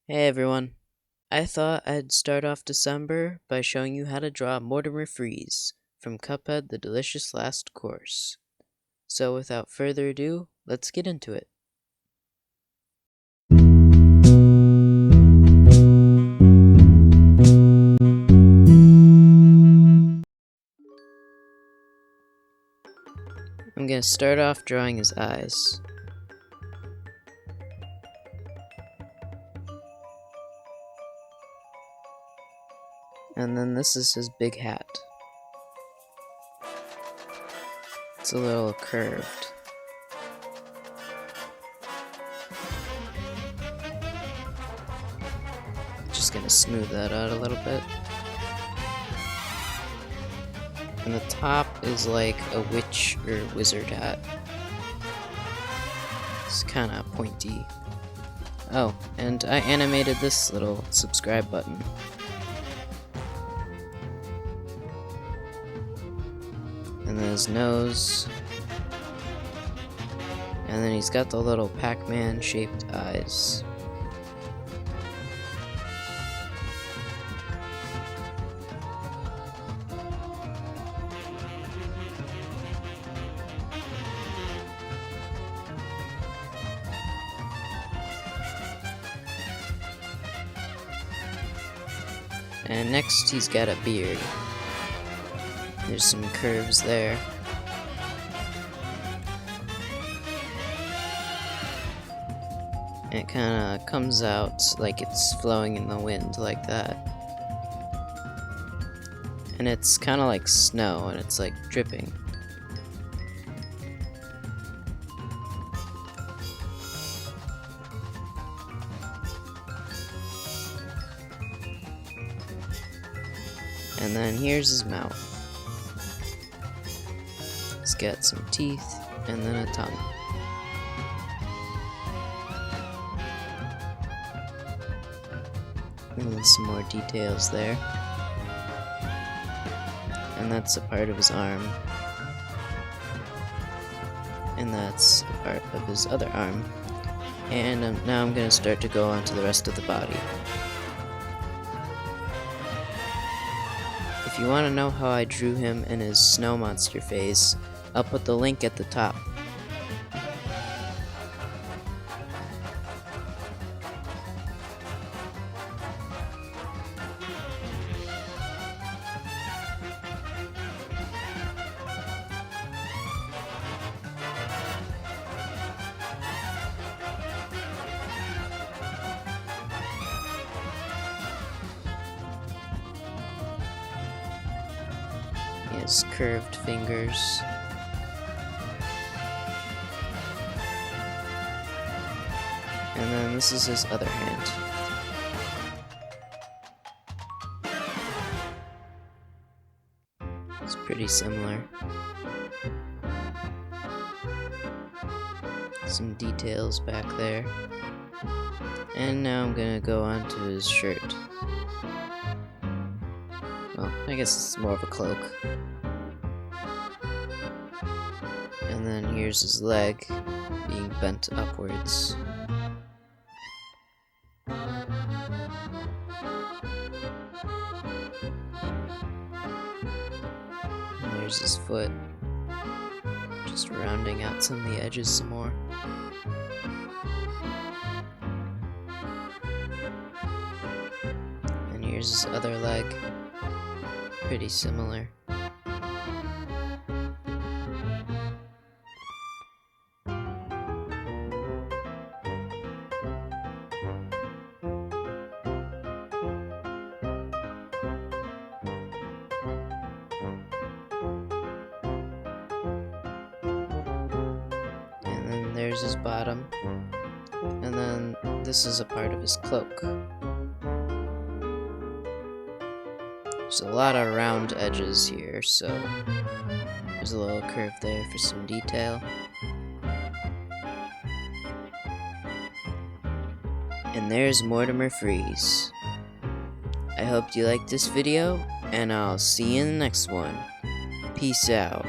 Hey everyone, I thought I'd start off December by showing you how to draw Mortimer Freeze from Cuphead the Delicious Last Course. So without further ado, let's get into it. I'm going to start off drawing his eyes. And then this is his big hat. It's a little curved. Just gonna smooth that out a little bit. And the top is like a witch or wizard hat. It's kinda pointy. Oh, and I animated this little subscribe button. And then his nose. And then he's got the little Pac-Man shaped eyes. And next he's got a beard. There's some curves there. And it kind of comes out like it's flowing in the wind like that. And it's kind of like snow and it's like dripping. And then here's his mouth. He's got some teeth and then a tongue. And then some more details there. And that's a part of his arm. And that's a part of his other arm. And now I'm going to start to go on to the rest of the body. If you want to know how I drew him in his snow monster phase, I'll put the link at the top. He has curved fingers. And then this is his other hand. It's pretty similar. Some details back there. And now I'm gonna go on to his shirt. Well, I guess it's more of a cloak. And then here's his leg being bent upwards. And there's his foot. Just rounding out some of the edges some more. And here's his other leg. Pretty similar. And then there's his bottom. And then this is a part of his cloak. There's a lot of round edges here, so there's a little curve there for some detail. And there's Mortimer Freeze. I hope you liked this video, and I'll see you in the next one. Peace out.